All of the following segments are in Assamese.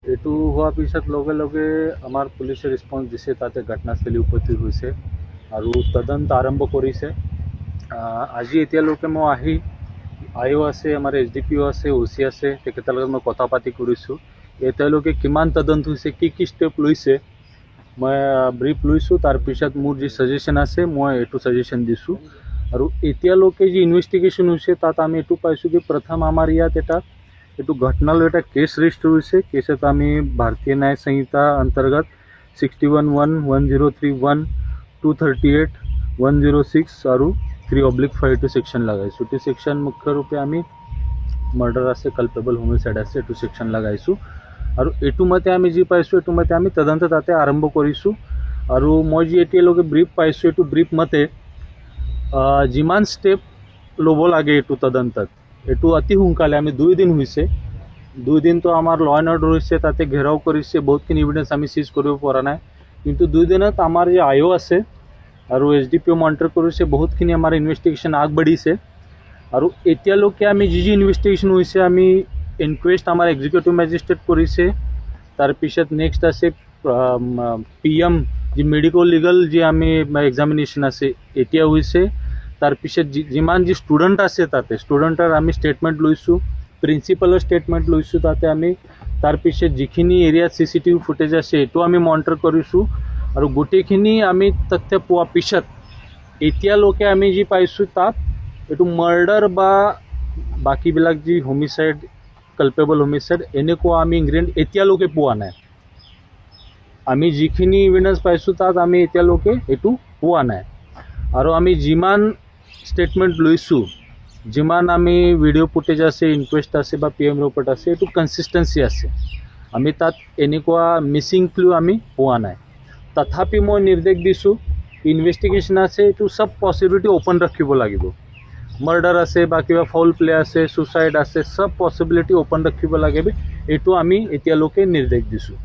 এইটো হোৱাৰ পিছত লগে লগে আমাৰ পুলিচে ৰেছপন্স দিছে, তাতে ঘটনাস্থলী উপস্থিত হৈছে আৰু তদন্ত আৰম্ভ কৰিছে। আজি এতিয়ালৈকে মই আইও আছে, আমাৰ SDPO আছে, OC আছে, তেখেতৰ লগত মই কথা পাতি কৰিছোঁ। এতিয়ালৈকে কিমান তদন্ত হৈছে, কি ষ্টেপ লৈছে মই ব্ৰিফ লৈছোঁ। তাৰপিছত মোৰ যি ছাজেশ্যন আছে মই এইটো ছাজেশ্যন দিছোঁ। আৰু এতিয়ালৈকে যি ইনভেষ্টিগেশ্যন হৈছে তাত আমি এইটো পাইছোঁ কি প্ৰথম আমাৰ ইয়াত এইটো ঘটনালৈ এটা কেছ ৰেজিষ্টাৰ হৈছে। কেছত আমি ভাৰতীয় ন্যায় সংহিতা অন্তৰ্গত 61(1), 1031, 238, 106 আৰু 3/5 এইটো ছেকশ্যন লগাইছোঁ। এইটো ছেকশ্যন মুখ্যৰূপে আমি মাৰ্ডাৰ আছে, কালপেবল হোমিচাইড আছে, এইটো ছেকশ্যন লগাইছোঁ। আৰু এইটো মতে আমি যি পাইছোঁ এইটো মতে আমি তদন্ত তাতে আৰম্ভ কৰিছোঁ। আৰু মই যি এতিয়ালৈকে ব্ৰিফ পাইছোঁ এইটো ব্ৰিফ মতে যিমান ষ্টেপ ল'ব লাগে এইটো তদন্তত, এইটো অতি সোনকালে আমি 2 দিন হৈছে, 2 দিনটো আমাৰ ল এণ্ড অৰ্ডাৰ হৈছে, তাতে ঘেৰাও কৰিছে, বহুতখিনি এভিডেঞ্চ আমি চিজ কৰিব পৰা নাই। কিন্তু 2 দিনত আমাৰ যে আইও আছে আৰু SDPO মনিটৰ কৰিছে, বহুতখিনি আমাৰ ইনভেষ্টিগেশ্যন আগবাঢ়িছে। আৰু এতিয়ালৈকে আমি যি ইনভেষ্টিগেশ্যন হৈছে, আমি ইনকুৱেষ্ট আমাৰ এক্সিকিউটিভ মেজিষ্ট্ৰেট কৰিছে। তাৰপিছত নেক্সট আছে PM যি মেডিকেল লিগেল যি আমি এক্সামিনেশ্যন আছে এতিয়া হৈছে। তাৰপিছত যিমান যি ষ্টুডেণ্ট আছে তাতে ষ্টুডেণ্টৰ আমি ষ্টেটমেণ্ট লৈছোঁ, প্ৰিন্সিপালৰ ষ্টেটমেণ্ট লৈছোঁ তাতে আমি। তাৰপিছত যিখিনি এৰিয়াত CCTV ফুটেজ আছে এইটো আমি মনিটৰ কৰিছোঁ। আৰু গোটেইখিনি আমি তথ্য পোৱাৰ পিছত এতিয়ালৈকে আমি যি পাইছোঁ তাত এইটো মাৰ্ডাৰ বা বাকীবিলাক যি হোমিচাইড, কালপেবল হোমিচাইড এনেকুৱা আমি ইনগ্ৰেডিয়েণ্ট এতিয়ালৈকে পোৱা নাই। আমি যিখিনি এভিডেঞ্চ পাইছোঁ তাত আমি এতিয়ালৈকে এইটো পোৱা নাই। আৰু আমি যিমান ষ্টেটমেণ্ট লৈছোঁ, যিমান আমি ভিডিঅ' ফুটেজ আছে, ইনকুৱেষ্ট আছে বা PM ৰিপৰ্ট আছে, এইটো কনচিষ্টেঞ্চি আছে। আমি তাত এনেকুৱা মিচিং ক্লু আমি পোৱা নাই। তথাপি মই নিৰ্দেশ দিছোঁ, ইনভেষ্টিগেশ্যন আছে এইটো চব পচিবিলিটি অ'পেন ৰাখিব লাগিব। মাৰ্ডাৰ আছে বা কিবা ফাউল প্লে আছে, ছুচাইড আছে, চব পচিবিলিটি অ'পেন ৰাখিব লাগিব, এইটো আমি এতিয়ালৈকে নিৰ্দেশ দিছোঁ।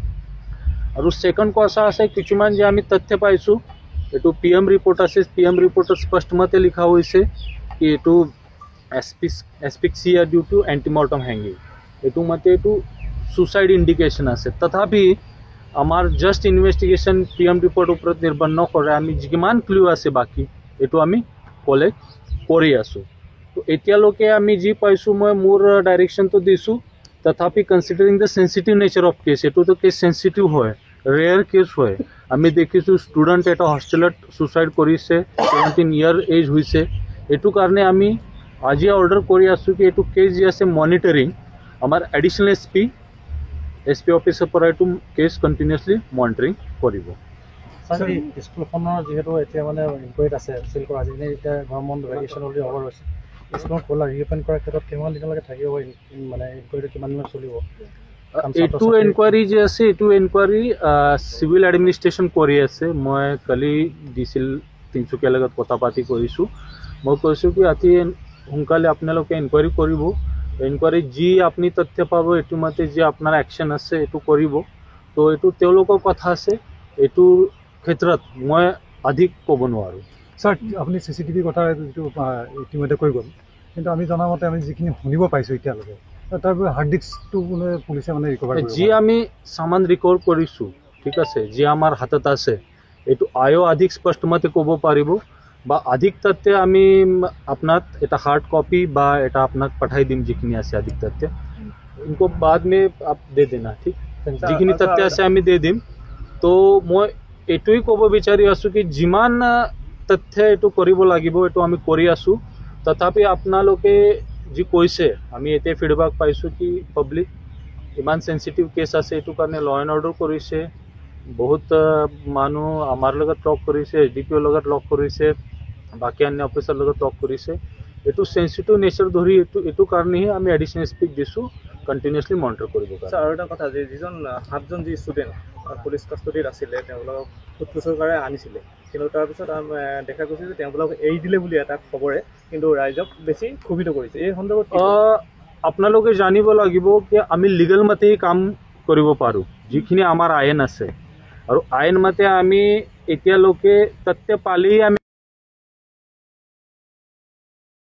আৰু ছেকেণ্ড কথা আছে, কিছুমান যে আমি তথ্য পাইছোঁ এইটো PM ৰিপৰ্ট আছে, PM ৰিপৰ্টত স্পষ্টমতে লিখা হৈছে কি এইটো এছপিক্সিয়া ডিউ টু এণ্টিমৰ্টম হেংগিং, এইটো মতে এইটো ছুচাইড ইণ্ডিকেশ্যন আছে। তথাপি আমাৰ জাষ্ট ইনভেষ্টিগেশ্যন PM ৰিপৰ্টৰ ওপৰত নিৰ্ভৰ নকৰে, আমি যিমান ক্লু আছে বাকী এইটো আমি কালেক্ট কৰি আছোঁ। তো এতিয়ালৈকে আমি যি পাইছোঁ মই মোৰ ডাইৰেকশ্যনটো দিছোঁ। তথাপি considering the sensitive nature of case, এইটোতো কেছ চেঞ্চিটিভ হয়, ৰেয়াৰ কেছ হয়। আমি দেখিছোঁ ষ্টুডেণ্ট এটা হোষ্টেলত ছুচাইড কৰিছে, 17 ইয়াৰ এজ হৈছে। এইটো কাৰণে আমি আজি অৰ্ডাৰ কৰি আছোঁ কি এইটো কেছ যি আছে মনিটৰিং আমাৰ এডিশ্যনেল SP অফিচৰ পৰা এইটো কেছ কণ্টিনিউছলি মনিটৰিং কৰিব। স্কুলখনৰ যিহেতু এতিয়া মানে ইনকুৱাৰীত আছে, চিল কৰা আজিকালি এতিয়া গৰম বন্ধ ভেকেশ্যন অলৰেডি হ'ব হৈছে, স্কুলখন খোলা ৰিঅ'পেন কৰাৰ ক্ষেত্ৰত কিমান দিনলৈকে থাকিব, মানে ইনকুৱাৰীটো কিমান দিনত চলিব? এইটো এনকুৱাৰী যে আছে এইটো এনকুৱাৰী চিভিল এডমিনিষ্ট্ৰেশ্যন কৰি আছে। মই কালি দিছিল তিনিচুকীয়াৰ লগত কথা পাতি কৰিছোঁ। মই কৈছোঁ কি অতি সোনকালে আপোনালোকে এনকুৱাৰী কৰিব, এনকুৱাৰীত যি আপুনি তথ্য পাব এইটো মতে যি আপোনাৰ একশ্যন আছে এইটো কৰিব। তো এইটো তেওঁলোকৰ কথা আছে, এইটোৰ ক্ষেত্ৰত মই অধিক ক'ব নোৱাৰোঁ। ছাৰ, আপুনি CCTV কথা যিটো ইতিমধ্যে কৈ গ'ল, কিন্তু আমি জনামতে আমি যিখিনি শুনিব পাইছোঁ এতিয়ালৈকে তাৰ হাৰ্ড ডিস্কটো মানে পুলিচে মানে ৰিকভাৰ কৰিব, যি আমি সামান ৰিকভাৰ কৰিছোঁ, ঠিক আছে, যি আমাৰ হাতত আছে এইটো আইও অধিক স্পষ্টমতে ক'ব পাৰিব বা অধিক তথ্য আমি আপোনাক এটা হাৰ্ড কপি বা এটা আপোনাক পঠাই দিম যিখিনি আছে অধিক তথ্য, ইনকো বাদ মে আপ দে দেনা, ঠিক, যিখিনি তথ্য আছে আমি দে দিম। তো মই এইটোৱেই ক'ব বিচাৰি আছোঁ কি যিমান তথ্য এইটো কৰিব লাগিব এইটো আমি কৰি আছোঁ। তথাপি আপোনালোকে যি কৈছে আমি এতিয়া ফিডবেক পাইছোঁ কি পাব্লিক ইমান চেঞ্চিটিভ কেছ আছে, এইটো কাৰণে ল এণ্ড অৰ্ডাৰ কৰিছে, বহুত মানুহ আমাৰ লগত লগ কৰিছে, SDPOৰ লগত লগ কৰিছে, বাকী অন্য অফিচাৰ লগত লগ কৰিছে। এইটো চেঞ্চিটিভ নেচাৰ ধৰি এইটো কাৰণেহে আমি এডিশ্যনেল SP দিছোঁ কণ্টিনিউছলি মনিটৰ কৰিব কাৰণে। আৰু এটা কথা যে যিজন 7জন যি ষ্টুডেণ্ট পুলিচ কাষ্টডিত আছিলে তেওঁলোকক সোধপোছৰ কাৰণে আনিছিলে, কিন্তু তাৰপিছত দেখা গৈছে যে তেওঁলোকক এৰি দিলে বুলি এটা খবৰে কিন্তু ৰাইজক বেছি ক্ষোভিত কৰিছে। এই সন্দৰ্ভত আপোনালোকে জানিব লাগিব কি আমি লিগেল মতেই কাম কৰিব পাৰোঁ, যিখিনি আমাৰ আইন আছে। আৰু আইন মতে আমি এতিয়ালৈকে তথ্য পালেই আমি